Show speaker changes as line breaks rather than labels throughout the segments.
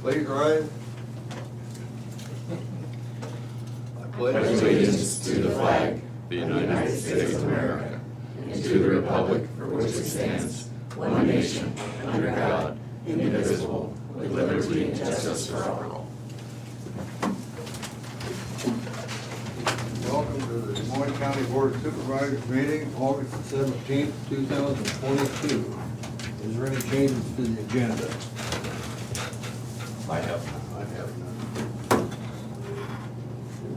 Please rise. I pledge
allegiance to the flag, the United States of America, and to the republic for which it stands, one nation, under God, indivisible, with liberty and justice for all.
Welcome to the Des Moines County Board of Supervisors meeting, August 17th, 2022. Is there any changes to the agenda?
I have.
I have none.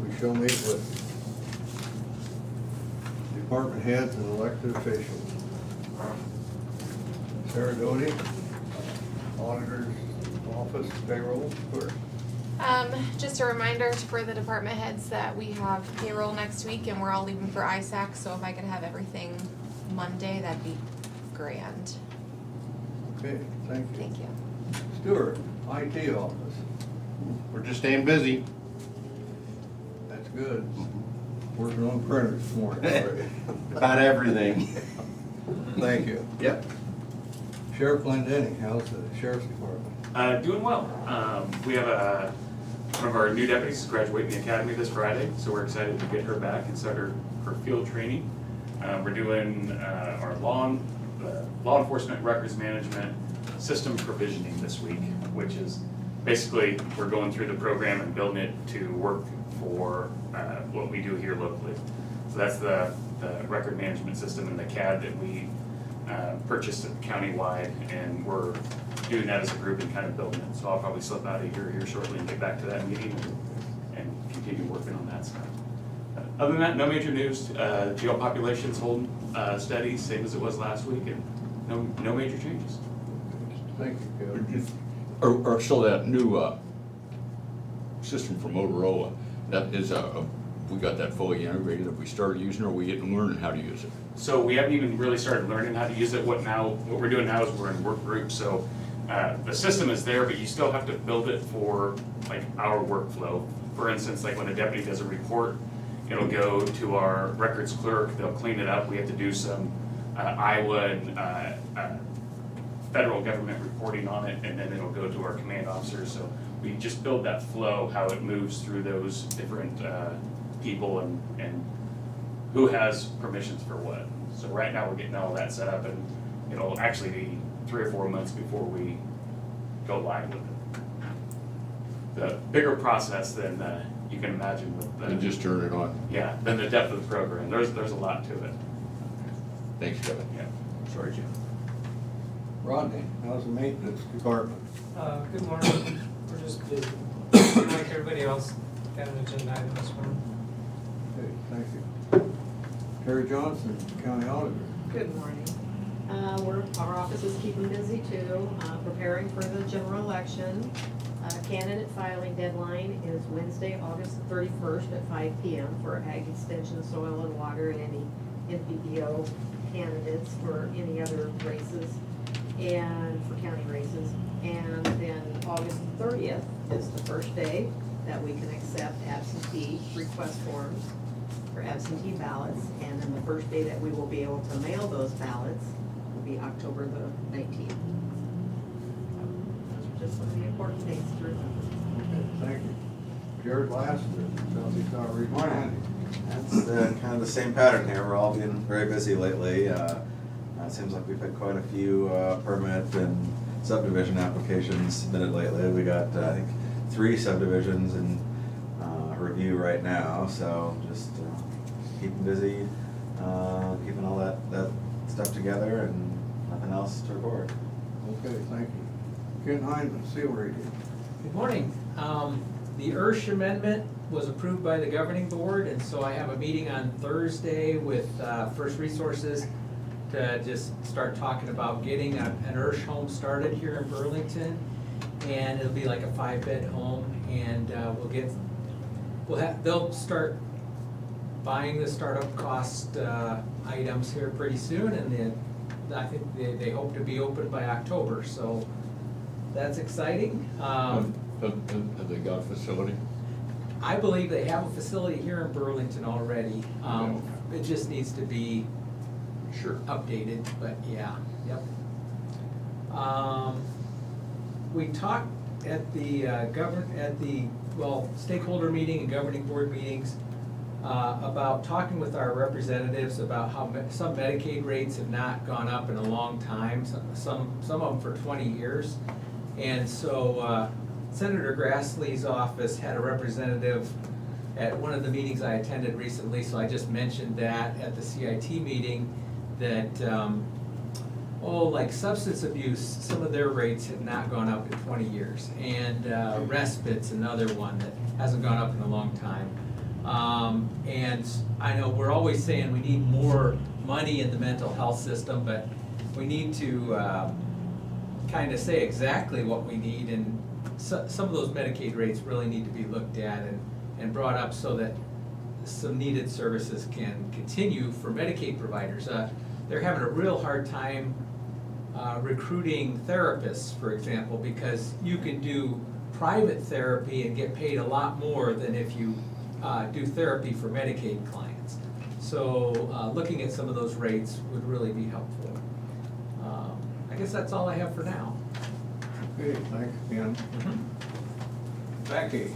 We shall meet with department heads and elected officials. Sarah Doty, Auditor's Office, payroll clerk.
Just a reminder for the department heads that we have payroll next week and we're all leaving for ISAC, so if I could have everything Monday, that'd be grand.
Okay, thank you.
Thank you.
Stewart, IT office.
We're just staying busy.
That's good. Working on printers this morning already.
About everything.
Thank you.
Yep.
Sheriff Glendinning, how's the sheriff's department?
Doing well. We have one of our new deputies is graduating the academy this Friday, so we're excited to get her back and start her field training. We're doing our law enforcement records management system provisioning this week, which is basically we're going through the program and building it to work for what we do here locally. So that's the record management system and the CAD that we purchased countywide, and we're doing that as a group and kind of building it. So I'll probably slip out of here shortly and get back to that meeting and continue working on that stuff. Other than that, no major news. Jail population's holding steady, same as it was last week, and no major changes.
Thank you, Kevin.
Or so that new system from Motorola, that is, we got that fully integrated. Have we started using it, or are we getting learning how to use it?
So we haven't even really started learning how to use it. What we're doing now is we're in work groups. So the system is there, but you still have to build it for like our workflow. For instance, like when a deputy does a report, it'll go to our records clerk. They'll clean it up. We have to do some Iowa and federal government reporting on it, and then it'll go to our command officers. So we just build that flow, how it moves through those different people and who has permissions for what. So right now we're getting all that set up, and it'll actually be 3 or 4 months before we go live with it. The bigger process than you can imagine with the,
And just turn it on.
yeah, than the depth of the program. There's a lot to it.
Thanks, Kevin.
Yeah.
Sorry, Jim.
Rodney, how's the maintenance department?
Good morning. We're just busy. Like everybody else, got an agenda item this morning.
Okay, thank you. Terry Johnson, county auditor.
Good morning. Our office is keeping busy too, preparing for the general election. Candidate filing deadline is Wednesday, August 31st at 5 p.m. for ag extension, soil and water, and any NPPO candidates for any other races and for county races. And then August 30th is the first day that we can accept absentee request forms for absentee ballots, and then the first day that we will be able to mail those ballots will be October the 19th. Those are just some of the important dates to remember.
Okay, thank you. Jared Laster, Southeast Outreach Planning.
That's kind of the same pattern here. We're all being very busy lately. It seems like we've had quite a few permit and subdivision applications submitted lately. We got, I think, 3 subdivisions in review right now, so just keeping busy, keeping all that stuff together, and nothing else to report.
Okay, thank you. Ken Hyman, seal reading.
Good morning. The IRSH amendment was approved by the governing board, and so I have a meeting on Thursday with First Resources to just start talking about getting an IRSH home started here in Burlington. And it'll be like a 5-bed home, and they'll start buying the startup cost items here pretty soon, and then I think they hope to be open by October, so that's exciting.
Have they got a facility?
I believe they have a facility here in Burlington already. It just needs to be updated, but yeah, yep. We talked at the stakeholder meeting and governing board meetings, about talking with our representatives about how some Medicaid rates have not gone up in a long time, some of them for 20 years. And so Senator Grassley's office had a representative at one of the meetings I attended recently, so I just mentioned that at the CIT meeting, that like substance abuse, some of their rates have not gone up in 20 years. And respite's another one that hasn't gone up in a long time. And I know we're always saying we need more money in the mental health system, but we need to kind of say exactly what we need, and some of those Medicaid rates really need to be looked at and brought up so that some needed services can continue for Medicaid providers. They're having a real hard time recruiting therapists, for example, because you can do private therapy and get paid a lot more than if you do therapy for Medicaid clients. So looking at some of those rates would really be helpful. I guess that's all I have for now.
Okay, thanks, Ken. Becky,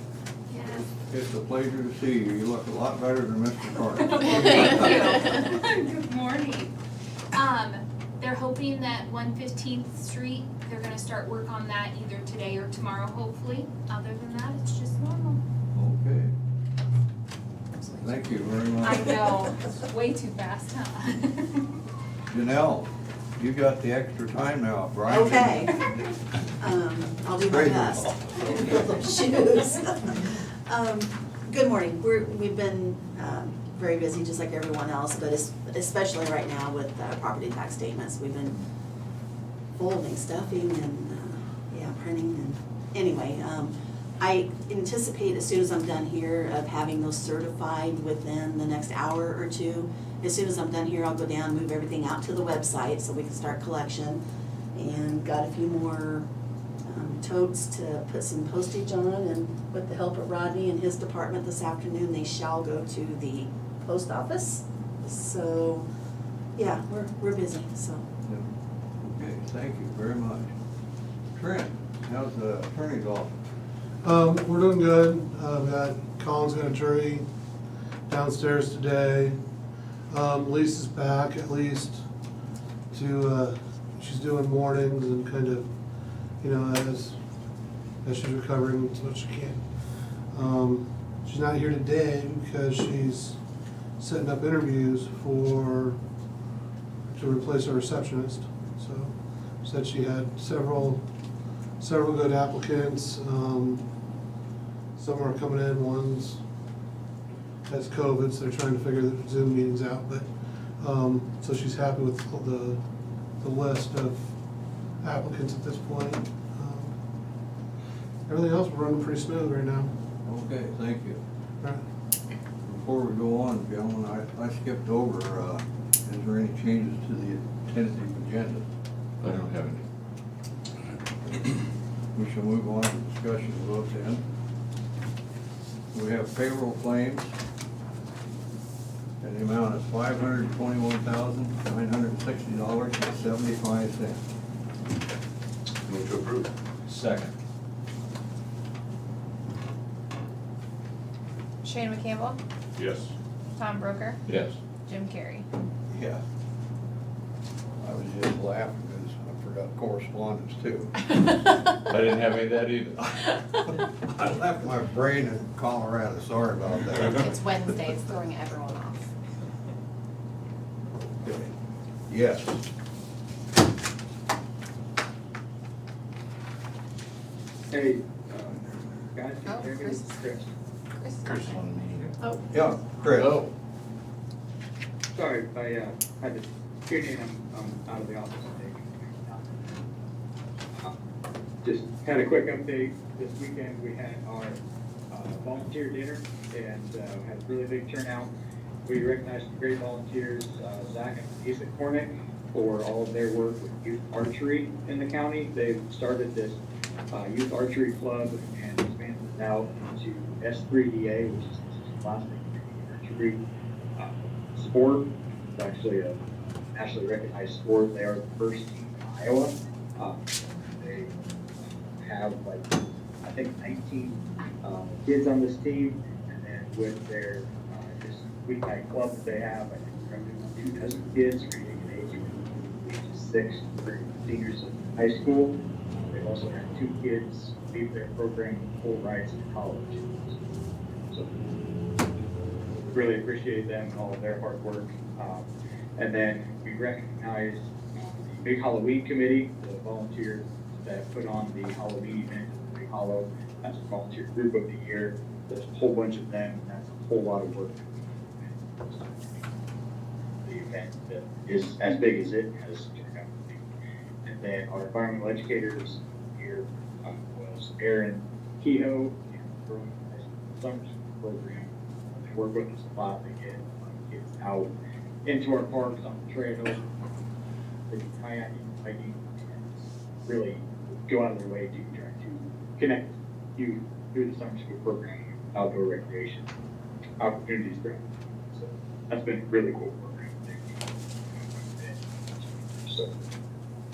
Yes.
it's a pleasure to see you. You look a lot better than Mr. Carter.
Thank you. Good morning. They're hoping that 115th Street, they're gonna start work on that either today or tomorrow, hopefully. Other than that, it's just normal.
Okay. Thank you very much.
I know, it's way too fast, huh?
Janelle, you got the extra time now, Brian.
Okay. I'll do my
Great.
best. Fill those shoes. Good morning. We've been very busy, just like everyone else, but especially right now with property tax statements. We've been folding, stuffing, and printing. And anyway, I anticipate as soon as I'm done here of having those certified within the next hour or two. As soon as I'm done here, I'll go down, move everything out to the website so we can start collection. And got a few more totes to put some postage on, and with the help of Rodney and his department this afternoon, they shall go to the post office. So, yeah, we're busy, so.
Okay, thank you very much. Trent, how's the attorney's office?
We're doing good. We got Colin's got a jury downstairs today. Lisa's back at least to, she's doing mornings and kind of, as she's recovering as much as she can. She's not here today because she's setting up interviews to replace a receptionist. So, said she had several good applicants. Some are coming in, one's has COVID, so they're trying to figure the Zoom meetings out, but, so she's happy with the list of applicants at this point. Everything else, we're running pretty smooth right now.
Okay, thank you.
Right.
Before we go on, gentlemen, I skipped over, is there any changes to the tentative agenda?
I don't have any.
We shall move on to discussion vote then. We have payroll claims in the amount of $521,960.75.
Move to approve.
Second.
Shane McCampbell,
Yes.
Tom Broker,
Yes.
Jim Carrey.
Yeah. I was just laughing because I forgot correspondence too.
I didn't have any of that either.
I left my brain in Colorado, sorry about that.
It's Wednesday, it's throwing everyone off.
Yes.
Hey, guys,
Oh,
can you hear me?
Chris.
Chris.
Chris.
Oh,
Yeah, Chris.
Oh.
Sorry, I had to tune in, I'm out of the office today. Just had a quick update. This weekend, we had our volunteer dinner and had a really big turnout. We recognized some great volunteers, Zach and Lisa Cornick, for all of their work with youth archery in the county. They've started this youth archery club and expanded it out to S3DA, which is Plastic Archery sport. It's actually a nationally recognized sport. They are the first team in Iowa. They have like I think 19 kids on this team, and then with their this weeknight club that they have, I think we're going to do 2 dozen kids ranging in age from ages 6 through seniors in high school. They've also had 2 kids leave their program with full rides to college. So really appreciate them and all of their hard work. And then we recognize the Big Halloween Committee, the volunteers that put on the Halloween event at the Big Hollow. That's a volunteer group of the year. There's a whole bunch of them, and that's a whole lot of work. The event that is as big as it has turned out to be. And then our environmental educators here was Aaron Kehoe and growing summer program. They work with us a lot. They get kids out into our parks, on the trails, they do kayaking, hiking, and really go out of their way to try to connect you through the summer school program, outdoor recreation opportunities for them. So that's been a really cool program. So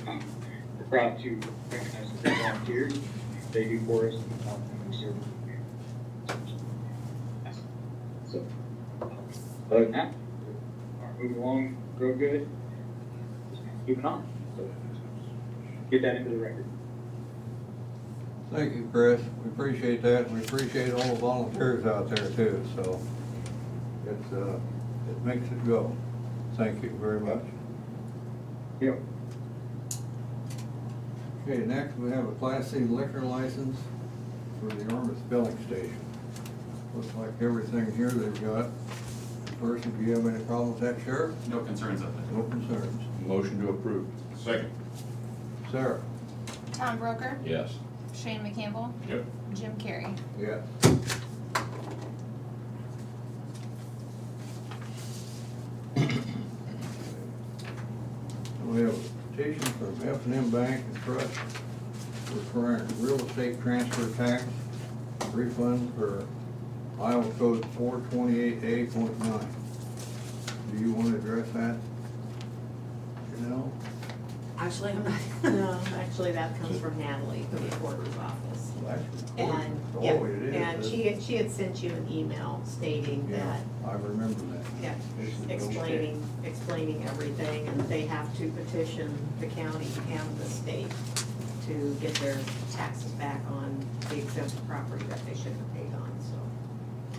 we're proud to recognize the volunteers they do for us and we serve them. So other than that, moving along real good, just keep it on. So get that into the record.
Thank you, Chris. We appreciate that, and we appreciate all the volunteers out there too, so it's, it makes it go. Thank you very much.
Yep.
Okay, next we have a Class C liquor license for the Ormond Filling Station. Looks like everything here they've got. First, do you have any problems with that, Sheriff?
No concerns up there.
No concerns.
Motion to approve.
Second.
Sarah?
Tom Broker,
Yes.
Shane McCampbell,
Yep.
Jim Carrey.
Yeah. We have a petition from F&M Bank and Trust requiring real estate transfer tax refund for Iowa Code 428A.9. Do you want to address that? You know?
Actually, I'm not, no, actually, that comes from Natalie, the recorder's office. And,
Oh,
yeah,
it is.
and she had sent you an email stating
Yeah,
that,
I remember that.
yeah,
This is
explaining everything, and they have to petition the county and the state to get their taxes back on the exempt property that they shouldn't have paid on,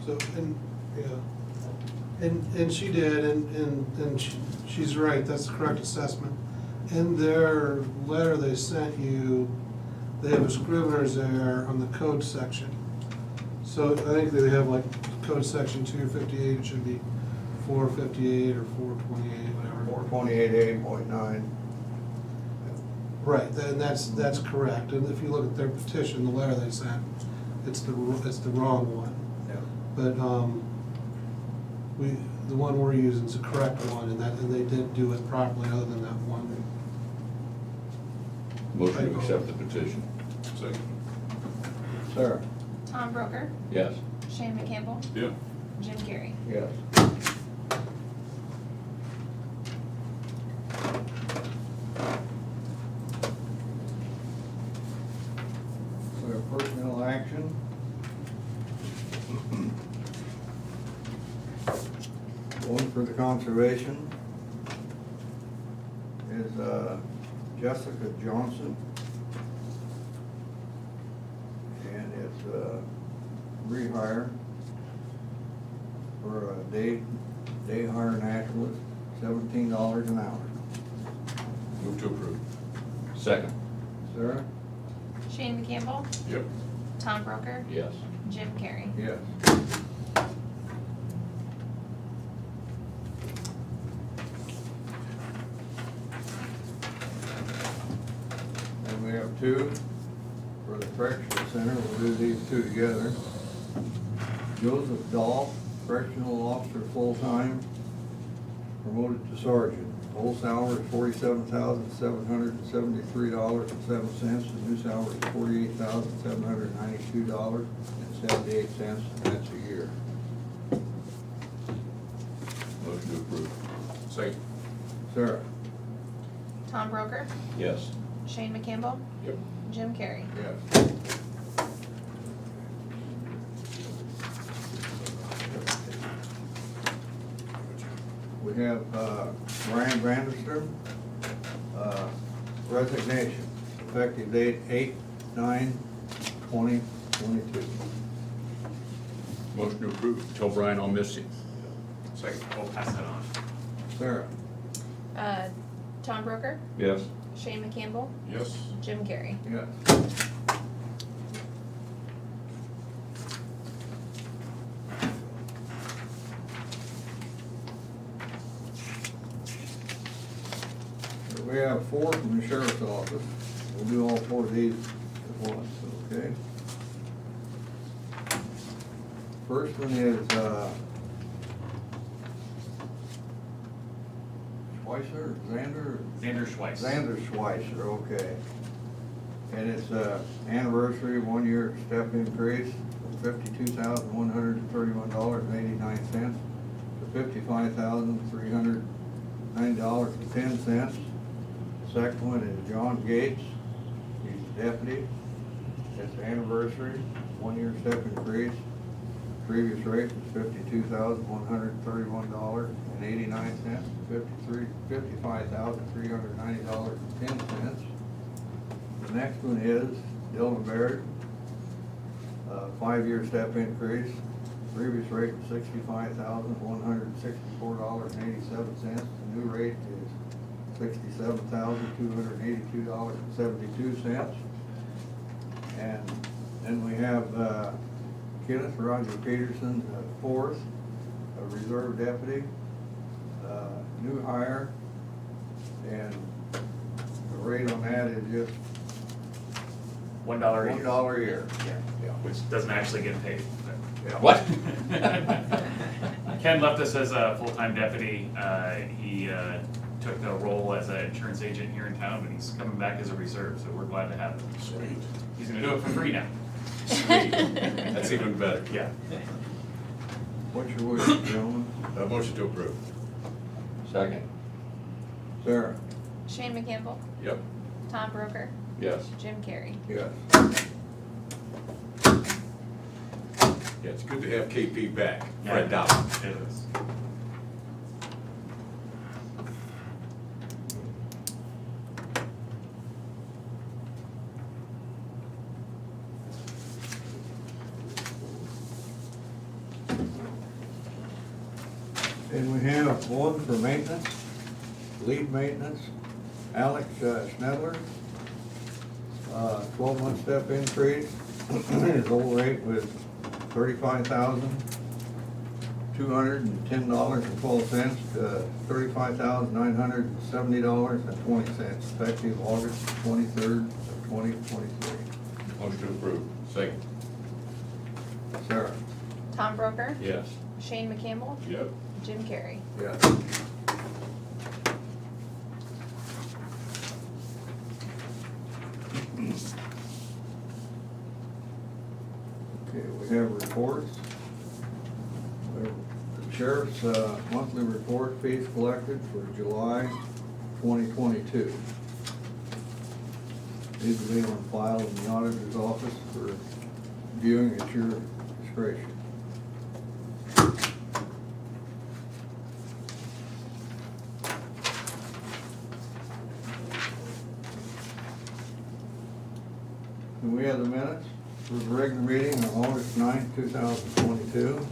so.
So, and, yeah, and she did, and she's right, that's the correct assessment. In their letter they sent you, they have a scrivener's error on the code section. So I think they have like code section 258, it should be 458 or 428, whatever.
428A.9.
Right, and that's correct, and if you look at their petition, the letter they sent, it's the wrong one.
Yeah.
But, the one we're using is the correct one, and they did do it properly, other than that one.
Motion to accept the petition.
Second.
Sarah?
Tom Broker,
Yes.
Shane McCampbell,
Yeah.
Jim Carrey.
Yes. We have personnel action. One for the conservation is Jessica Johnson. And it's rehire for a day hire naturalist, $17 an hour.
Move to approve. Second.
Sarah?
Shane McCampbell,
Yep.
Tom Broker,
Yes.
Jim Carrey.
Yes. And we have two for the correctional center, we'll do these two together. Joseph Dahl, correctional officer, full-time, promoted to sergeant. Whole salary is $47,773.07. The new salary is $48,792.78, and that's a year.
Motion to approve.
Second.
Sarah?
Tom Broker,
Yes.
Shane McCampbell,
Yep.
Jim Carrey.
Yes. we have Ryan Vanderstrom, resignation, effective date 8/9/2022.
Motion to approve. Tell Brian I'll miss him.
Second, we'll pass that on.
Sarah?
Tom Broker,
Yes.
Shane McCampbell,
Yes.
Jim Carrey.
Yes. We have 4 from the sheriff's office. We'll do all 4 of these at once, okay? First one is, Schweitzer, Xander?
Xander Schweiss.
Xander Schweitzer, okay. And it's anniversary, 1-year step increase, $52,131.89 to $55,390.10. Second one is John Gates, he's deputy. It's anniversary, 1-year step increase. Previous rate was $52,131.89 to $55,390.10. The next one is Dylan Baird, 5-year step increase. Previous rate was $65,164.87. The new rate is $67,282.72. And then we have Kenneth Roger Peterson, 4th, a reserve deputy, new hire, and the rate on that is just
$1 a year.
$1 a year.
Yeah, which doesn't actually get paid. but-
Yeah.
What?
Ken left us as a full-time deputy. He took the role as an insurance agent here in town, but he's coming back as a reserve, so we're glad to have him.
Sweet.
He's gonna do it for free now.
Sweet. That's even better.
Yeah.
What's your wish, gentlemen?
Motion to approve. Second.
Sarah?
Shane McCampbell,
Yep.
Tom Broker,
Yes.
Jim Carrey.
Yes.
Yeah, it's good to have KP back.
Yeah.
Right down.
It is.
And we have one for maintenance, lead maintenance, Alex Schnedler, 12-month step increase. His old rate was $35,210.12 to $35,970.20, effective August 23rd of 2023.
Motion to approve. Second.
Sarah?
Tom Broker,
Yes.
Shane McCampbell,
Yep.
Jim Carrey.
Yes. Okay, we have reports. We have the sheriff's monthly report, fees collected for July 2022. These will be on file in the auditor's office for viewing at your discretion. And we have the minutes for the regular meeting on August 9th, 2022.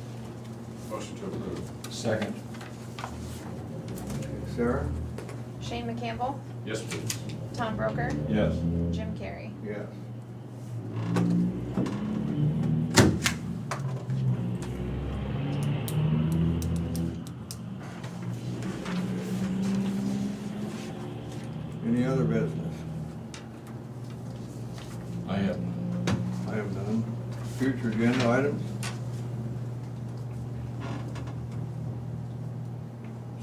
Motion to approve. Second.
Sarah?
Shane McCampbell,
Yes, please.
Tom Broker,
Yes.
Jim Carrey.
Yes. Any other business?
I have none.
I have none. Future agenda items?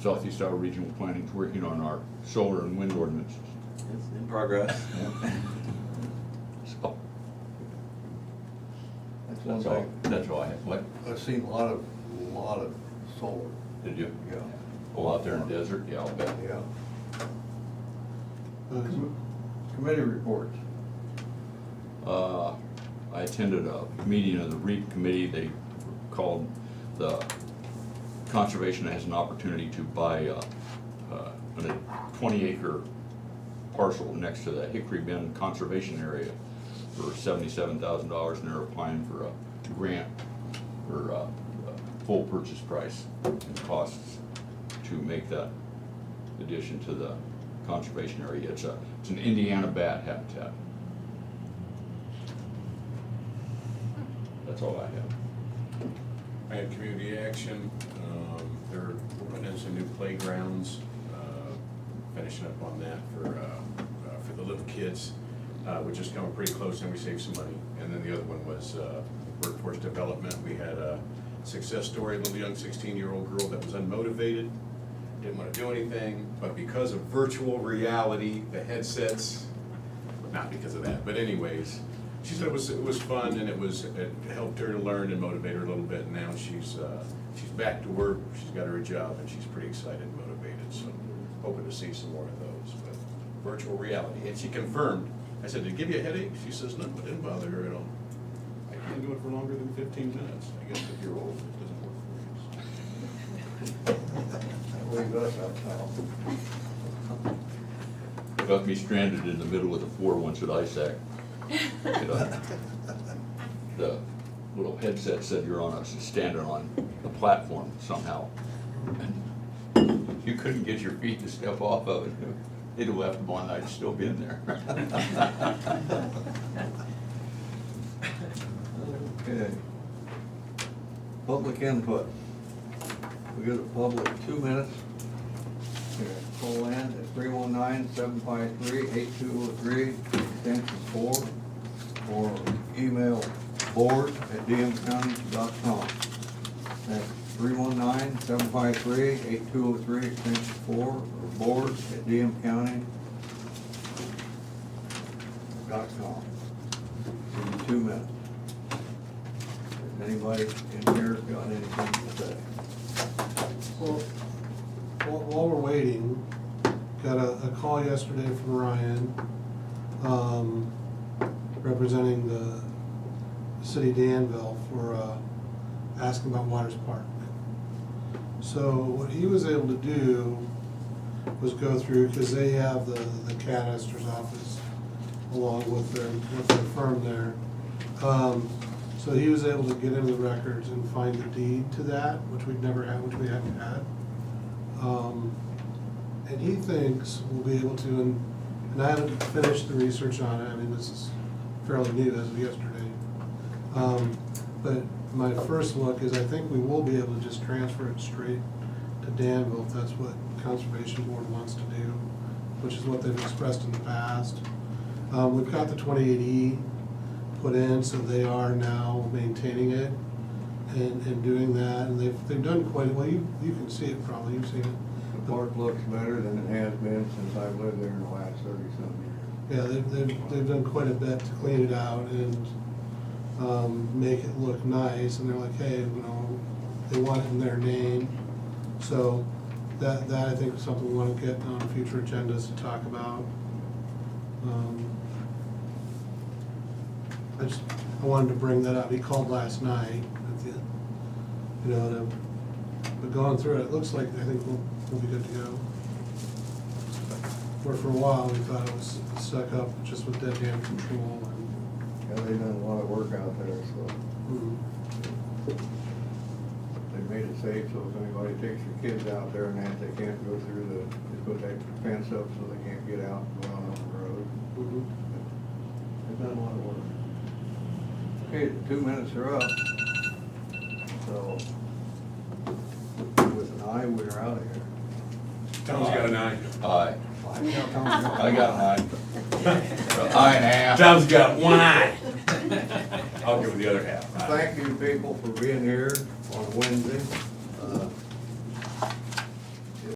Southeast Iowa Regional Planning's working on our solar and wind ordinances.
It's in progress.
So,
That's one
that's all,
thing.
that's all I have. What,
I've seen a lot of solar.
did you?
Yeah.
Oh, out there in the desert? Yeah, I'll bet.
Yeah. Committee reports.
I attended a meeting of the REAP committee. They called the conservation has an opportunity to buy a 20-acre parcel next to the Hickory Bend Conservation Area for $77,000, and they're applying for a grant for full purchase price and costs to make that addition to the conservation area. It's an Indiana bat habitat. That's all I have.
I had community action, they're putting in some new playgrounds, finishing up on that for the little kids. We're just coming pretty close and we saved some money. And then the other one was workforce development. We had a success story, a little young 16-year-old girl that was unmotivated, didn't want to do anything, but because of virtual reality, the headsets, not because of that, but anyways, she said it was fun and it helped her to learn and motivate her a little bit. And now she's back to work, she's got her a job, and she's pretty excited and motivated. So hoping to see some more of those. But virtual reality, and she confirmed. I said, "Did it give you a headache?" She says, "No, it didn't bother her at all." I can't do it for longer than 15 minutes. I guess if you're old, it doesn't work for you.
Leave us up now.
Got me stranded in the middle of the floor once at ISAC. The little headset said you're standing on a platform somehow. And you couldn't get your feet to step off of it. They'd have left them on, I'd still been there.
Okay. Public input. We got a public 2 minutes. Call in at 319-753-8203, extension 4, or email board@dmcounty.com. That's 319-753-8203, extension 4, or board@dmcounty.com. Give you 2 minutes. If anybody in here got anything to say?
Well, while we're waiting, got a call yesterday from Ryan, representing the city of Danville for, asking about Waters Park. So what he was able to do was go through, because they have the cadaster's office along with their firm there. So he was able to get into the records and find the deed to that, which we haven't had. And he thinks we'll be able to, and I haven't finished the research on it, I mean, this is fairly new as of yesterday. But my first look is I think we will be able to just transfer it straight to Danville if that's what Conservation Board wants to do, which is what they've expressed in the past. We've got the 28E put in, so they are now maintaining it and doing that, and they've done quite well. You can see it probably, you've seen it.
The park looks better than it has been since I've lived there in the last 30-some years.
Yeah, they've done quite a bit to clean it out and make it look nice, and they're like, hey, you know, they want it in their name. So that I think is something we want to get on future agendas to talk about. I wanted to bring that up. He called last night, but going through it looks like I think we'll be good to go. Where for a while we thought it was stuck up just with dead hand control and.
Yeah, they've done a lot of work out there, so they made it safe, so if anybody takes their kids out there and that, they can't go through they put that fence up so they can't get out and go on the road. They've done a lot of work. Okay, the 2 minutes are up. So, with an eye, we're out of here.
Tom's got an eye.
Aye.
I
got an eye. Eye and a half.
Tom's got one eye. I'll give him the other half.
Thank you, people, for being here on Wednesday.